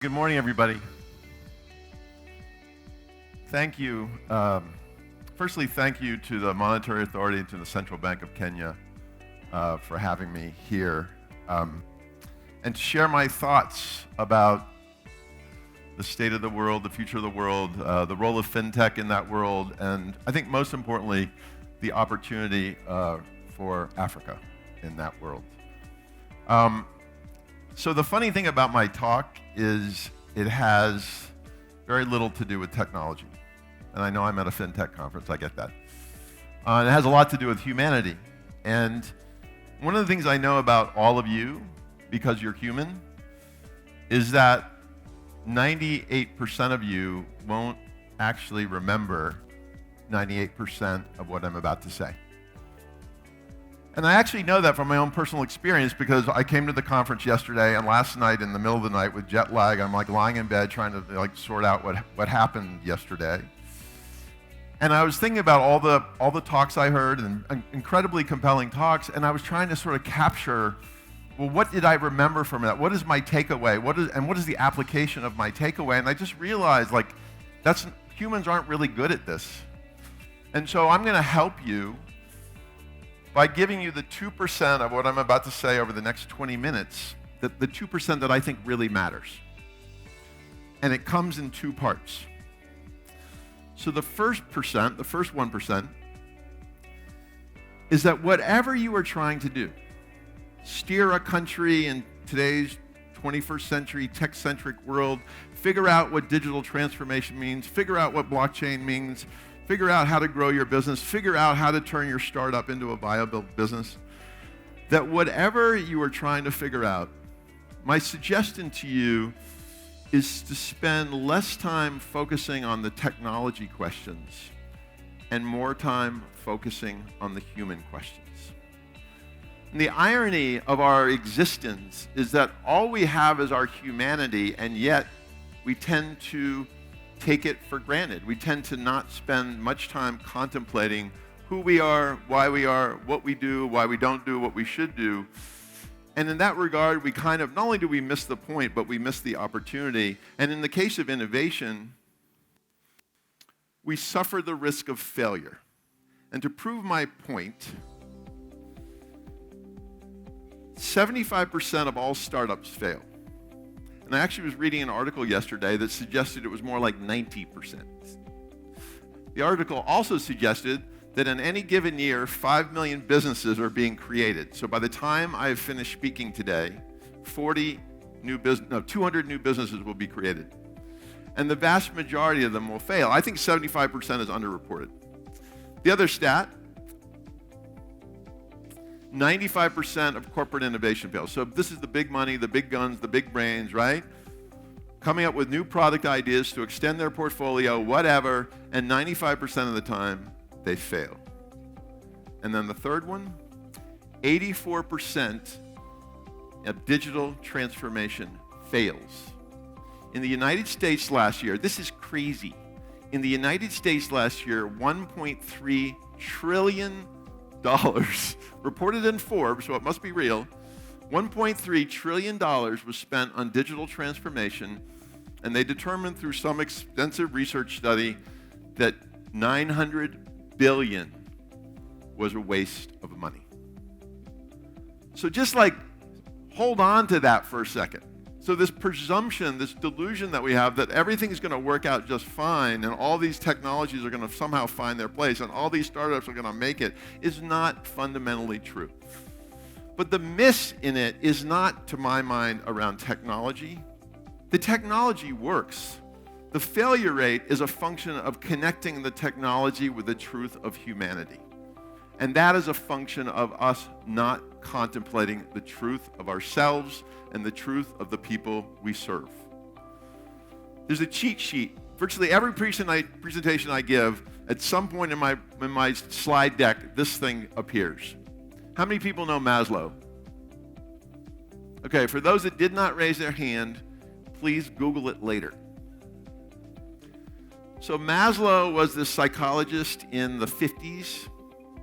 Good morning, everybody. Thank you. Firstly, thank you to the Monetary Authority and to the Central Bank of Kenya for having me here and to share my thoughts about the state of the world, the future of the world, the role of fintech in that world, and I think most importantly, the opportunity for Africa in that world. So the funny thing about my talk is it has very little to do with technology. And I know I'm at a fintech conference, I get that. And it has a lot to do with humanity. And one of the things I know about all of you, because you're human, is that 98% of you won't actually remember 98% of what I'm about to say. And I actually know that from my own personal experience because I came to the conference yesterday and last night in the middle of the night with jet lag, I'm lying in bed trying to sort out what happened yesterday. And I was thinking about all the talks I heard and incredibly compelling talks, and I was trying to sort of capture, well, what did I remember from that? What is my takeaway? What is the application of my takeaway? And I just realized humans aren't really good at this. And so I'm going to help you by giving you the 2% of what I'm about to say over the next 20 minutes, the 2% that I think really matters. And it comes in two parts. So the first 1%, is that whatever you are trying to do, steer a country in today's 21st century tech-centric world, figure out what digital transformation means, figure out what blockchain means, figure out how to grow your business, figure out how to turn your startup into a viable business, that whatever you are trying to figure out, my suggestion to you is to spend less time focusing on the technology questions and more time focusing on the human questions. And the irony of our existence is that all we have is our humanity, and yet we tend to take it for granted. We tend to not spend much time contemplating who we are, what we do, why we don't do what we should do. And in that regard, we not only do we miss the point, but we miss the opportunity. And in the case of innovation, we suffer the risk of failure. And to prove my point, 75% of all startups fail. And I actually was reading an article yesterday that suggested it was more like 90%. The article also suggested that in any given year, 5 million businesses are being created. So by the time I have finished speaking today, 200 new businesses will be created. And the vast majority of them will fail. I think 75% is underreported. The other stat, 95% of corporate innovation fails. So this is the big money, the big guns, the big brains, right? Coming up with new product ideas to extend their portfolio, whatever, and 95% of the time, they fail. And then the third one, 84% of digital transformation fails. In the United States last year, this is crazy. In the United States last year, $1.3 trillion reported in Forbes, so it must be real, $1.3 trillion was spent on digital transformation, and they determined through some extensive research study that $900 billion was a waste of money. So just hold on to that for a second. So this presumption, this delusion that we have that everything's going to work out just fine and all these technologies are going to somehow find their place and all these startups are going to make it is not fundamentally true. But the miss in it is not, to my mind, around technology. The technology works. The failure rate is a function of connecting the technology with the truth of humanity. And that is a function of us not contemplating the truth of ourselves and the truth of the people we serve. There's a cheat sheet. Virtually every presentation I give, at some point in my slide deck, this thing appears. How many people know Maslow? Okay, for those that did not raise their hand, please Google it later. So Maslow was this psychologist in the 50s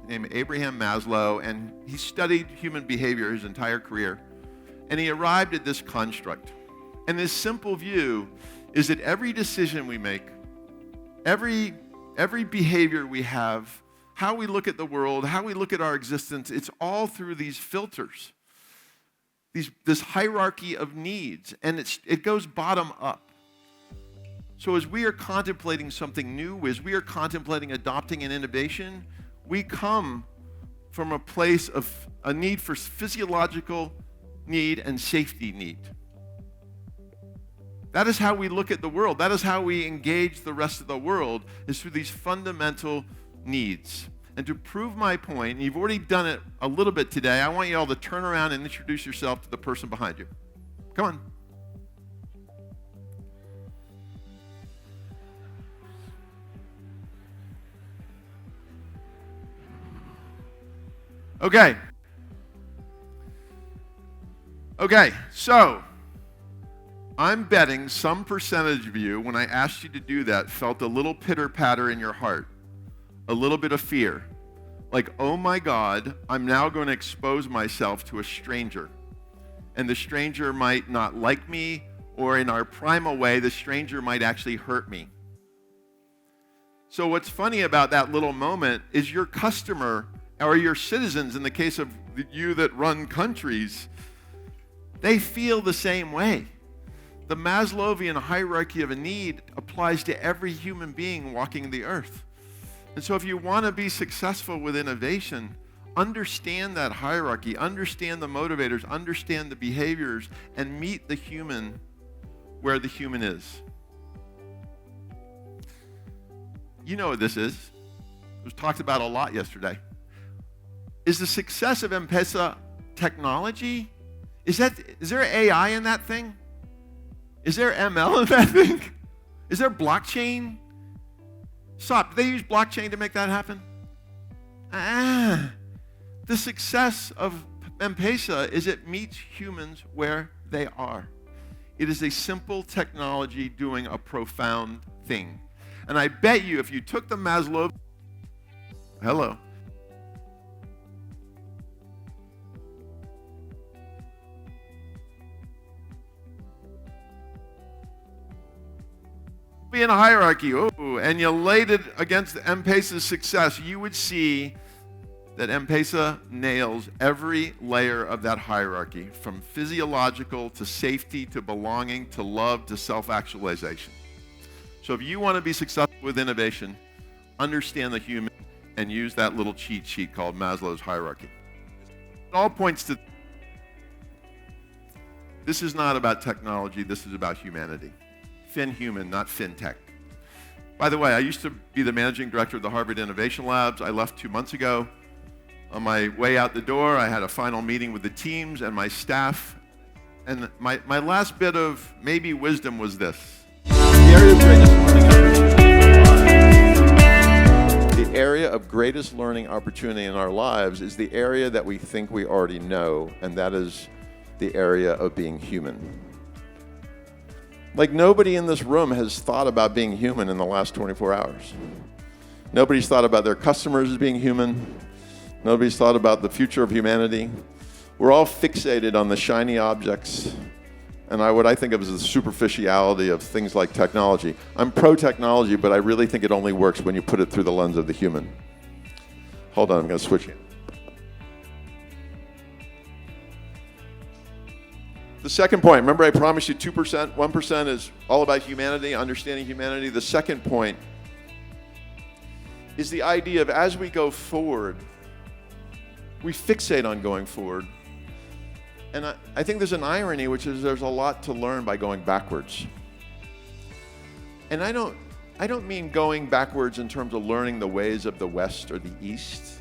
named Abraham Maslow, and he studied human behavior his entire career. And he arrived at this construct. And this simple view is that every decision we make, every behavior we have, how we look at the world, how we look at our existence, it's all through these filters, this hierarchy of needs, and it goes bottom up. So as we are contemplating something new, as we are contemplating adopting an innovation, we come from a place of a need for physiological need and safety need. That is how we look at the world. That is how we engage the rest of the world, is through these fundamental needs. And to prove my point, and you've already done it a little bit today, I want you all to turn around and introduce yourself to the person behind you. Come on. Okay, so I'm betting some percentage of you, when I asked you to do that, felt a little pitter-patter in your heart, a little bit of fear. Like, oh my God, I'm now going to expose myself to a stranger. And the stranger might not like me, or in our primal way, the stranger might actually hurt me. So what's funny about that little moment is your customer, or your citizens, in the case of you that run countries, they feel the same way. The Maslowian hierarchy of a need applies to every human being walking the earth. And so if you want to be successful with innovation, understand that hierarchy, understand the motivators, understand the behaviors, and meet the human where the human is. You know what this is. It was talked about a lot yesterday. Is the success of M-Pesa technology? Is there AI in that thing? Is there ML in that thing? Is there blockchain? Stop. Do they use blockchain to make that happen? The success of M-Pesa is it meets humans where they are. It is a simple technology doing a profound thing. And I bet you if you took the Maslow... Hello. In a hierarchy, and you laid it against M-Pesa's success, you would see that M-Pesa nails every layer of that hierarchy, from physiological to safety to belonging to love to self-actualization. So if you want to be successful with innovation, understand the human and use that little cheat sheet called Maslow's hierarchy. It all points to this is not about technology, this is about humanity. FinHuman, not FinTech. By the way, I used to be the managing director of the Harvard Innovation Labs. I left 2 months ago. On my way out the door, I had a final meeting with the teams and my staff. And my last bit of maybe wisdom was this. The area of greatest learning opportunity in our lives is the area that we think we already know, and that is the area of being human. Like, nobody in this room has thought about being human in the last 24 hours. Nobody's thought about their customers as being human. Nobody's thought about the future of humanity. We're all fixated on the shiny objects and what I think of as the superficiality of things like technology. I'm pro-technology, but I really think it only works when you put it through the lens of the human. Hold on, I'm going to switch it. The second point, remember I promised you 2%, 1% is all about humanity, understanding humanity. The second point is the idea of as we go forward, we fixate on going forward. And I think there's an irony, which is there's a lot to learn by going backwards. And I don't mean going backwards in terms of learning the ways of the West or the East.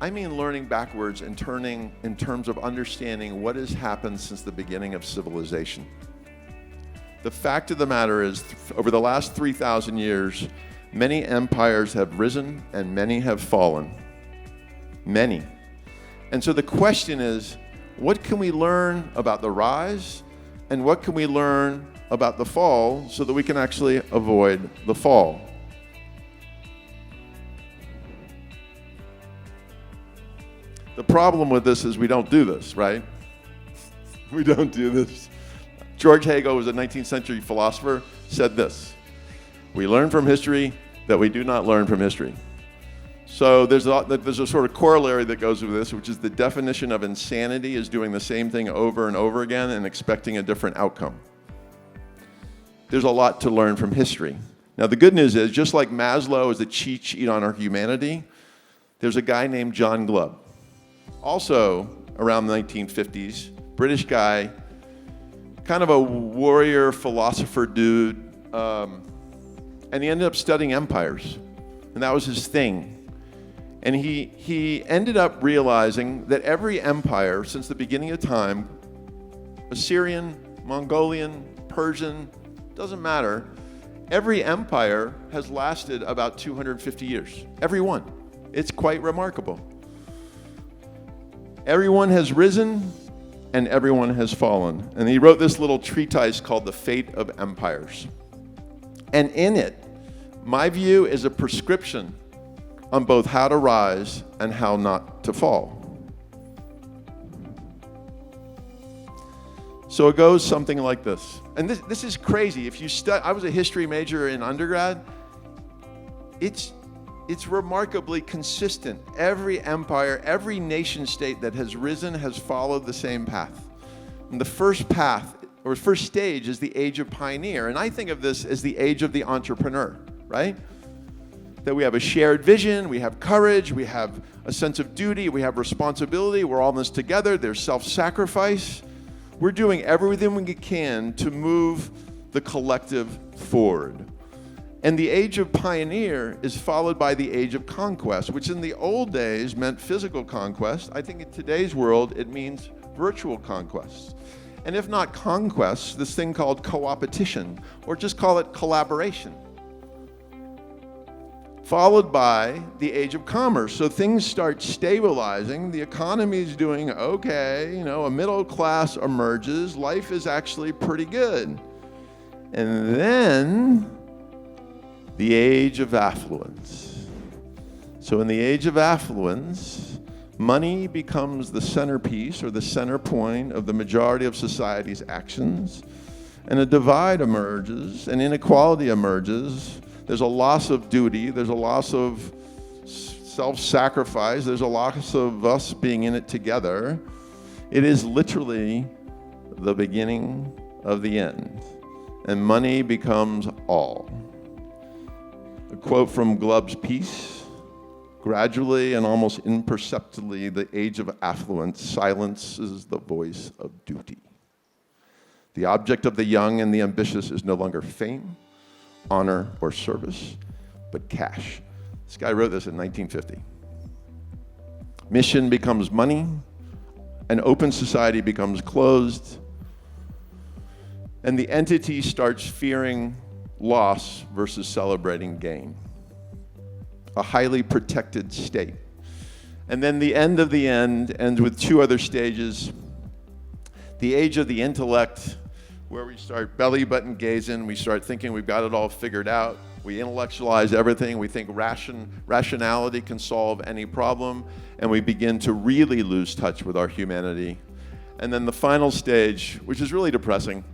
I mean learning backwards and turning in terms of understanding what has happened since the beginning of civilization. The fact of the matter is, over the last 3,000 years, many empires have risen and many have fallen. Many. And so the question is, what can we learn about the rise and what can we learn about the fall so that we can actually avoid the fall? The problem with this is we don't do this, right? We don't do this. George Hegel was a 19th century philosopher, said this: we learn from history that we do not learn from history. So there's a sort of corollary that goes with this, which is the definition of insanity is doing the same thing over and over again and expecting a different outcome. There's a lot to learn from history. Now the good news is, just like Maslow is a cheat sheet on our humanity, there's a guy named John Glubb, also around the 1950s, British guy, kind of a warrior philosopher dude, and he ended up studying empires, and that was his thing. And he ended up realizing that every empire since the beginning of time, Assyrian, Mongolian, Persian, doesn't matter, every empire has lasted about 250 years. Every one. It's quite remarkable. Everyone has risen and everyone has fallen. And he wrote this little treatise called The Fate of Empires. And in it, my view is a prescription on both how to rise and how not to fall. So it goes something like this. And this is crazy. If you I was a history major in undergrad. It's remarkably consistent. Every empire, every nation state that has risen has followed the same path. And the first path, or first stage, is the age of pioneer. And I think of this as the age of the entrepreneur, right? That we have a shared vision, we have courage, we have a sense of duty, we have responsibility, we're all in this together, there's self-sacrifice. We're doing everything we can to move the collective forward. And the age of pioneer is followed by the age of conquest, which in the old days meant physical conquest. I think in today's world, it means virtual conquest. And if not conquest, this thing called co-opetition, or just call it collaboration. Followed by the age of commerce. So things start stabilizing, the economy is doing okay, a middle class emerges, life is actually pretty good. And then the age of affluence. So in the age of affluence, money becomes the centerpiece or the center point of the majority of society's actions, and a divide emerges, and inequality emerges. There's a loss of duty, there's a loss of self-sacrifice, there's a loss of us being in it together. It is literally the beginning of the end, and money becomes all. A quote from Glubb's piece: gradually and almost imperceptibly, the age of affluence silences the voice of duty. The object of the young and the ambitious is no longer fame, honor, or service, but cash. This guy wrote this in 1950. Mission becomes money, an open society becomes closed, and the entity starts fearing loss versus celebrating gain. A highly protected state. And then the end of the end ends with two other stages. The age of the intellect, where we start belly button gazing, we start thinking we've got it all figured out. We intellectualize everything. We think rationality can solve any problem, and we begin to really lose touch with our humanity. And then the final stage, which is really depressing,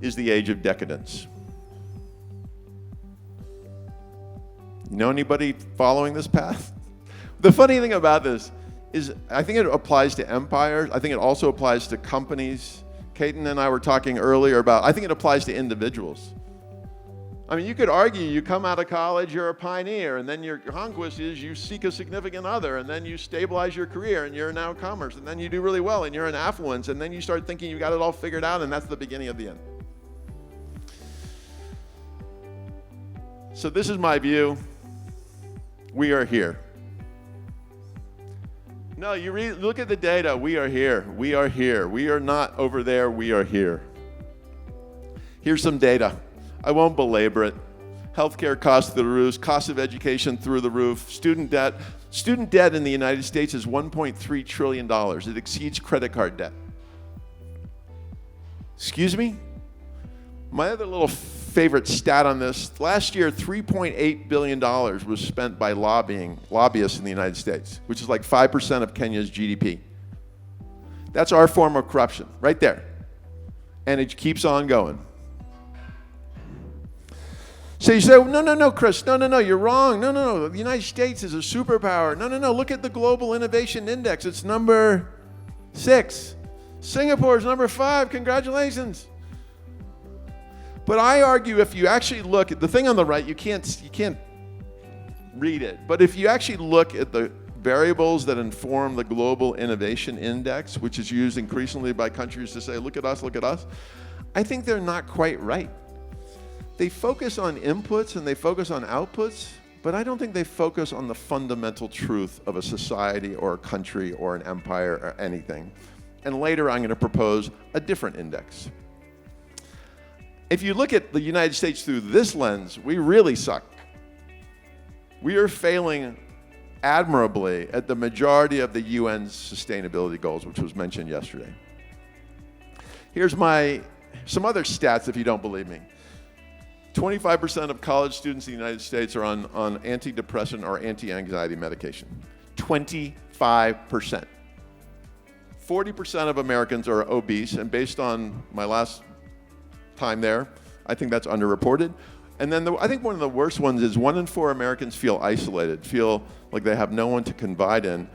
is the age of decadence. You know anybody following this path? The funny thing about this is I think it applies to empires. I think it also applies to companies. Caton and I were talking earlier about, I think it applies to individuals. I mean, you could argue you come out of college, you're a pioneer, and then your conquest is you seek a significant other, and then you stabilize your career, and you're now commerce, and then you do really well, and you're in affluence, and then you start thinking you got it all figured out, and that's the beginning of the end. So this is my view. We are here. No, you look at the data. We are here. We are here. We are not over there. We are here. Here's some data. I won't belabor it. Healthcare costs through the roof, cost of education through the roof, student debt. Student debt in the United States is $1.3 trillion. It exceeds credit card debt. Excuse me? My other little favorite stat on this, last year, $3.8 billion was spent by lobbyists in the United States, which is like 5% of Kenya's GDP. That's our form of corruption, right there. And it keeps on going. So you say, no, Chris, no, you're wrong. No, the United States is a superpower. No, look at the Global Innovation Index. It's number 6. Singapore's number 5. Congratulations. But I argue if you actually look at the thing on the right, you can't read it. But if you actually look at the variables that inform the Global Innovation Index, which is used increasingly by countries to say, look at us, I think they're not quite right. They focus on inputs and they focus on outputs, but I don't think they focus on the fundamental truth of a society or a country or an empire or anything. And later I'm going to propose a different index. If you look at the United States through this lens, we really suck. We are failing admirably at the majority of the UN's sustainability goals, which was mentioned yesterday. Here's some other stats if you don't believe me. 25% of college students in the United States are on antidepressant or anti-anxiety medication. 25%. 40% of Americans are obese, and based on my last time there, I think that's underreported. And then I think one of the worst ones is 1 in 4 Americans feel isolated, feel like they have no one to confide in.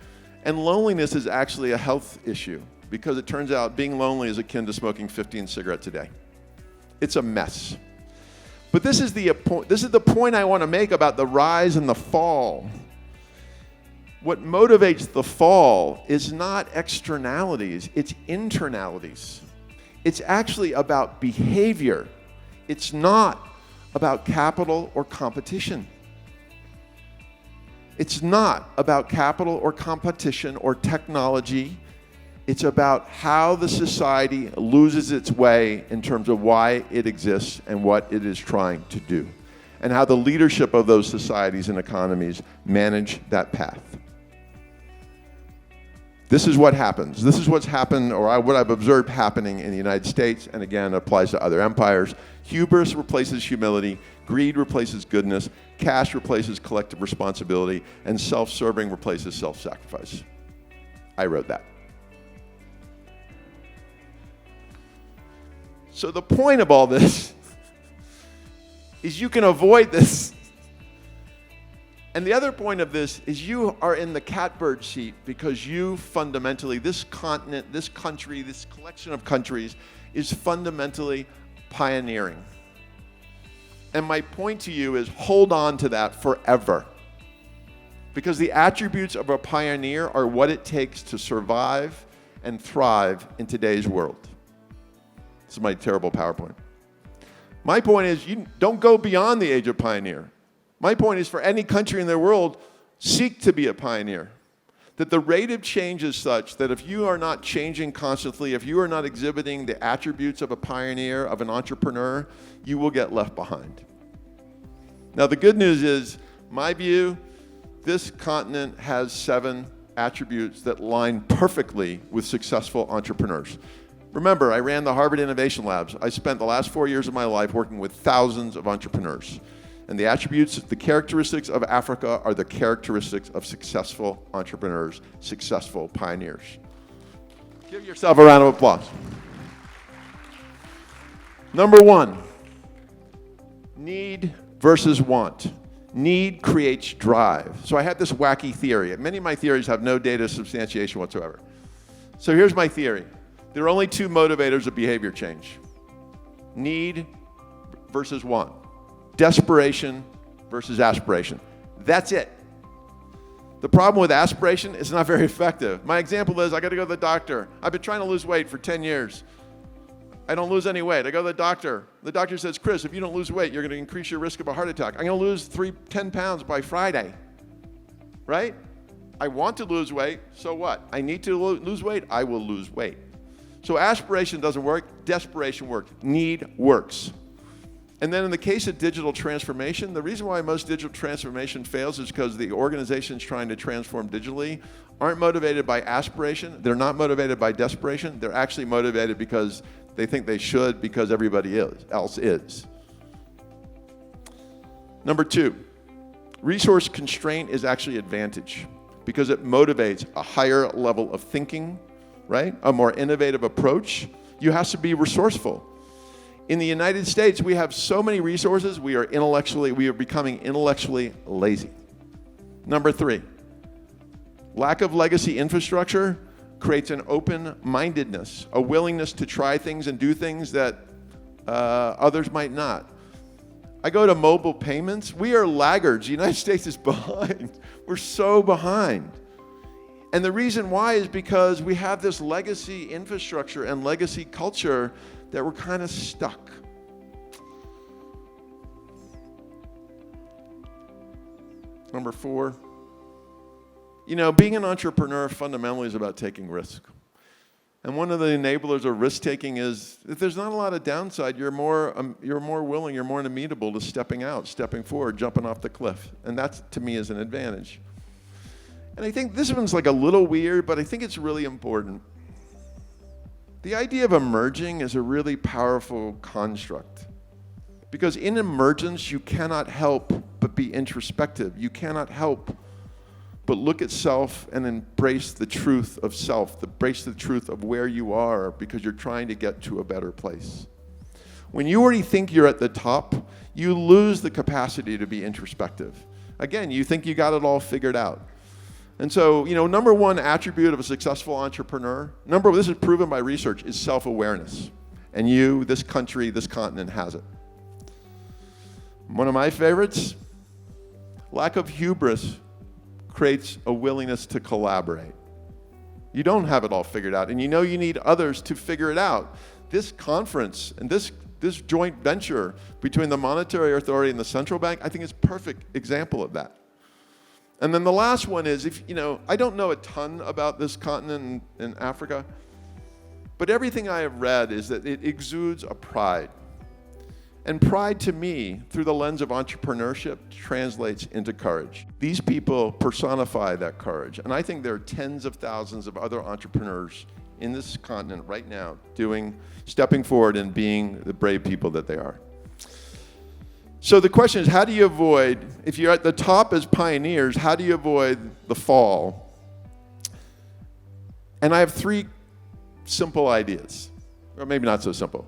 And loneliness is actually a health issue because it turns out being lonely is akin to smoking 15 cigarettes a day. It's a mess. But this is the point I want to make about the rise and the fall. What motivates the fall is not externalities, it's internalities. It's actually about behavior. It's not about capital or competition. It's not about capital or competition or technology. It's about how the society loses its way in terms of why it exists and what it is trying to do, and how the leadership of those societies and economies manage that path. This is what happens. This is what's happened, or what I've observed happening in the United States, and again, it applies to other empires. Hubris replaces humility, greed replaces goodness, cash replaces collective responsibility, and self-serving replaces self-sacrifice. I wrote that. So the point of all this is you can avoid this. And the other point of this is you are in the catbird seat because you fundamentally, this continent, this country, this collection of countries is fundamentally pioneering. And my point to you is hold on to that forever. Because the attributes of a pioneer are what it takes to survive and thrive in today's world. This is my terrible PowerPoint. My point is you don't go beyond the age of pioneer. My point is for any country in the world, seek to be a pioneer. That the rate of change is such that if you are not changing constantly, if you are not exhibiting the attributes of a pioneer, of an entrepreneur, you will get left behind. Now the good news is, my view, this continent has 7 attributes that line perfectly with successful entrepreneurs. Remember, I ran the Harvard Innovation Labs. I spent the last 4 years of my life working with thousands of entrepreneurs. And the attributes, the characteristics of Africa are the characteristics of successful entrepreneurs, successful pioneers. Give yourself a round of applause. Number 1, need versus want. Need creates drive. So I had this wacky theory. Many of my theories have no data substantiation whatsoever. So here's my theory. There are only 2 motivators of behavior change. Need versus want. Desperation versus aspiration. That's it. The problem with aspiration is not very effective. My example is I got to go to the doctor. I've been trying to lose weight for 10 years. I don't lose any weight. I go to the doctor. The doctor says, Chris, if you don't lose weight, you're going to increase your risk of a heart attack. I'm going to lose 10 pounds by Friday. Right? I want to lose weight, so what? I need to lose weight, I will lose weight. So aspiration doesn't work, desperation works. Need works. And then in the case of digital transformation, the reason why most digital transformation fails is because the organizations trying to transform digitally aren't motivated by aspiration. They're not motivated by desperation. They're actually motivated because they think they should because everybody else is. Number 2, resource constraint is actually advantage because it motivates a higher level of thinking, right? A more innovative approach. You have to be resourceful. In the United States, we have so many resources, we are becoming intellectually lazy. Number 3, lack of legacy infrastructure creates an open-mindedness, a willingness to try things and do things that others might not. I go to mobile payments. We are laggards. The United States is behind. We're so behind. And the reason why is because we have this legacy infrastructure and legacy culture that we're kind of stuck. Number 4, being an entrepreneur fundamentally is about taking risk. And one of the enablers of risk-taking is if there's not a lot of downside, you're more willing, you're more amenable to stepping out, stepping forward, jumping off the cliff. And that, to me, is an advantage. And I think this one's like a little weird, but I think it's really important. The idea of emerging is a really powerful construct. Because in emergence, you cannot help but be introspective. You cannot help but look at self and embrace the truth of self, embrace the truth of where you are, because you're trying to get to a better place. When you already think you're at the top, you lose the capacity to be introspective. Again, you think you got it all figured out. And so, number 1 attribute of a successful entrepreneur, this is proven by research, is self-awareness. And this country, this continent has it. One of my favorites, lack of hubris creates a willingness to collaborate. You don't have it all figured out, and you need others to figure it out. This conference and this joint venture between the Monetary Authority and the central bank, I think is a perfect example of that. And then the last one is, I don't know a ton about this continent in Africa, but everything I have read is that it exudes a pride. And pride, to me, through the lens of entrepreneurship, translates into courage. These people personify that courage. And I think there are tens of thousands of other entrepreneurs in this continent right now stepping forward and being the brave people that they are. So the question is, how do you avoid, if you're at the top as pioneers, how do you avoid the fall? And I have 3 simple ideas, or maybe not so simple.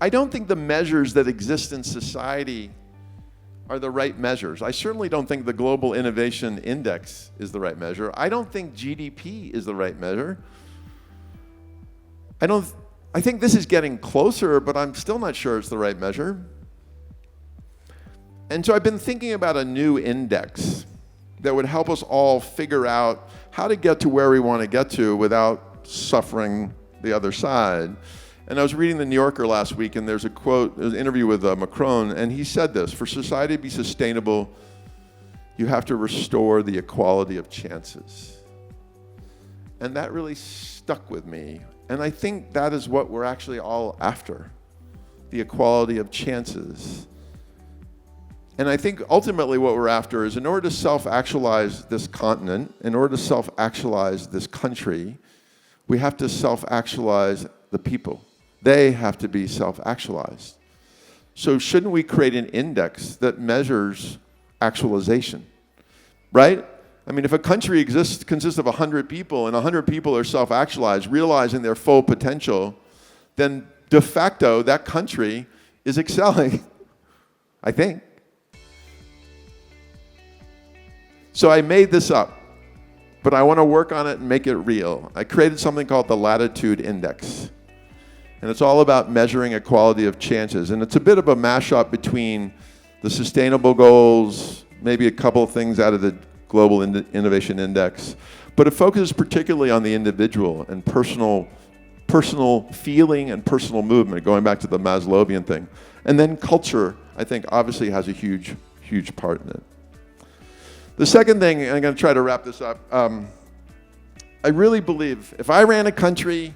I don't think the measures that exist in society are the right measures. I certainly don't think the Global Innovation Index is the right measure. I don't think GDP is the right measure. I think this is getting closer, but I'm still not sure it's the right measure. And so I've been thinking about a new index that would help us all figure out how to get to where we want to get to without suffering the other side. And I was reading the New Yorker last week, and there's a quote, there's an interview with Macron, and he said this: for society to be sustainable, you have to restore the equality of chances. And that really stuck with me. And I think that is what we're actually all after, the equality of chances. And I think ultimately what we're after is, in order to self-actualize this continent, in order to self-actualize this country, we have to self-actualize the people. They have to be self-actualized. So shouldn't we create an index that measures actualization, right? I mean, if a country consists of 100 people and 100 people are self-actualized, realizing their full potential, then de facto that country is excelling, I think. So I made this up, but I want to work on it and make it real. I created something called the Latitude Index. And it's all about measuring equality of chances. And it's a bit of a mashup between the sustainable goals, maybe a couple of things out of the Global Innovation Index. But it focuses particularly on the individual and personal feeling and personal movement, going back to the Maslowian thing. And then culture, I think, obviously has a huge, huge part in it. The second thing, and I'm going to try to wrap this up, I really believe if I ran a country,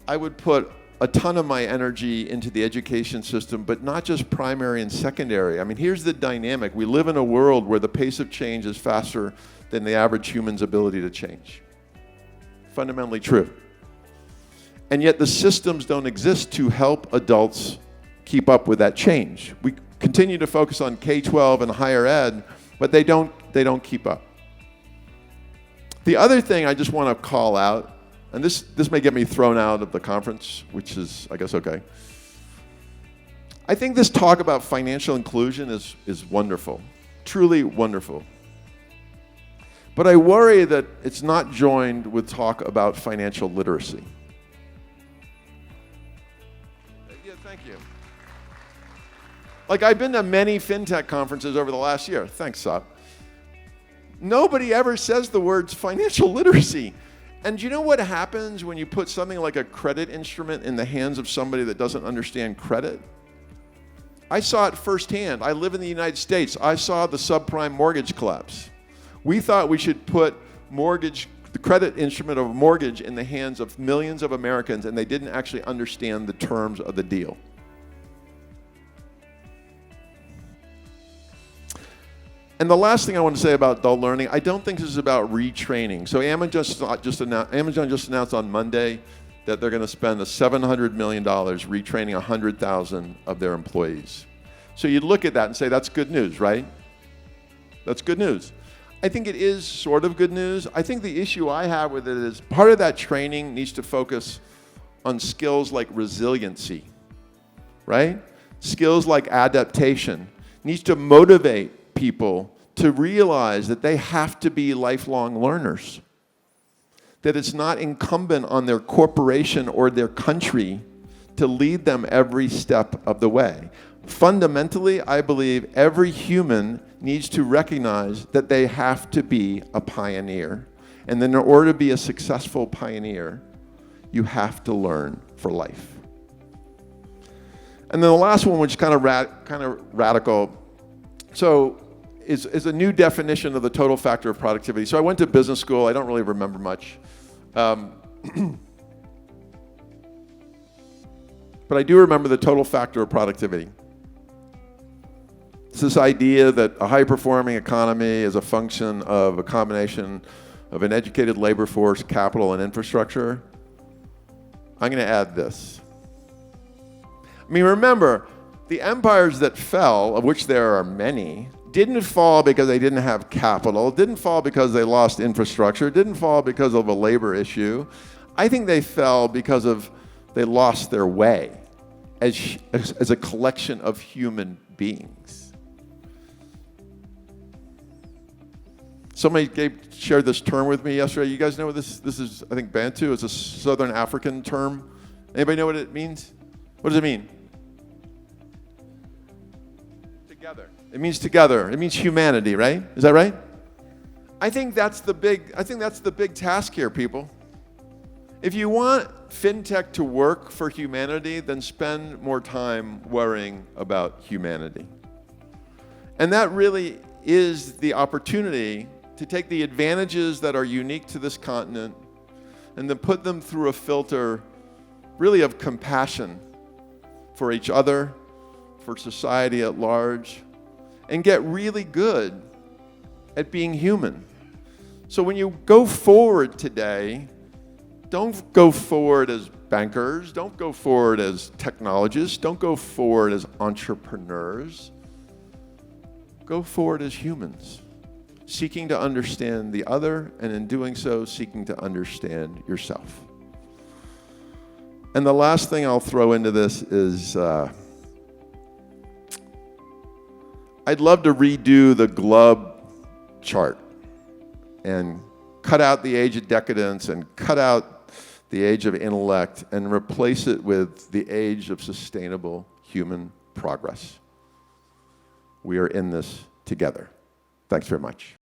I would put a ton of my energy into the education system, but not just primary and secondary. I mean, here's the dynamic. We live in a world where the pace of change is faster than the average human's ability to change. Fundamentally true. And yet the systems don't exist to help adults keep up with that change. We continue to focus on K-12 and higher ed, but they don't keep up. The other thing I just want to call out and this may get me thrown out of the conference, which is, I guess, okay. I think this talk about financial inclusion is wonderful, truly wonderful. But I worry that it's not joined with talk about financial literacy. Yeah, thank you. Like, I've been to many fintech conferences over the last year. Thanks, Sop. Nobody ever says the words financial literacy. And do you know what happens when you put something like a credit instrument in the hands of somebody that doesn't understand credit? I saw it firsthand. I live in the United States. I saw the subprime mortgage collapse. We thought we should put the credit instrument of a mortgage in the hands of millions of Americans, and they didn't actually understand the terms of the deal. And the last thing I want to say about adult learning, I don't think this is about retraining. So Amazon just announced on Monday that they're going to spend $700 million retraining 100,000 of their employees. So you'd look at that and say, that's good news, right? That's good news. I think it is sort of good news. I think the issue I have with it is part of that training needs to focus on skills like resiliency, right? Skills like adaptation. Needs to motivate people to realize that they have to be lifelong learners. That it's not incumbent on their corporation or their country to lead them every step of the way. Fundamentally, I believe every human needs to recognize that they have to be a pioneer. And then in order to be a successful pioneer, you have to learn for life. And then the last one, which is kind of radical, so is a new definition of the total factor of productivity. So I went to business school. I don't really remember much. But I do remember the total factor of productivity. It's this idea that a high-performing economy is a function of a combination of an educated labor force, capital, and infrastructure. I'm going to add this. I mean, remember, the empires that fell, of which there are many, didn't fall because they didn't have capital, didn't fall because they lost infrastructure, didn't fall because of a labor issue. I think they fell because they lost their way as a collection of human beings. Somebody shared this term with me yesterday. You guys know what this is? I think Bantu. It's a Southern African term. Anybody know what it means? What does it mean? Together. It means together. It means humanity, right? Is that right? I think that's the big task here, people. If you want fintech to work for humanity, then spend more time worrying about humanity. And that really is the opportunity to take the advantages that are unique to this continent and then put them through a filter really of compassion for each other, for society at large, and get really good at being human. So when you go forward today, don't go forward as bankers, don't go forward as technologists, don't go forward as entrepreneurs. Go forward as humans, seeking to understand the other, and in doing so, seeking to understand yourself. And the last thing I'll throw into this is I'd love to redo the GLUB chart and cut out the age of decadence and cut out the age of intellect and replace it with the age of sustainable human progress. We are in this together. Thanks very much.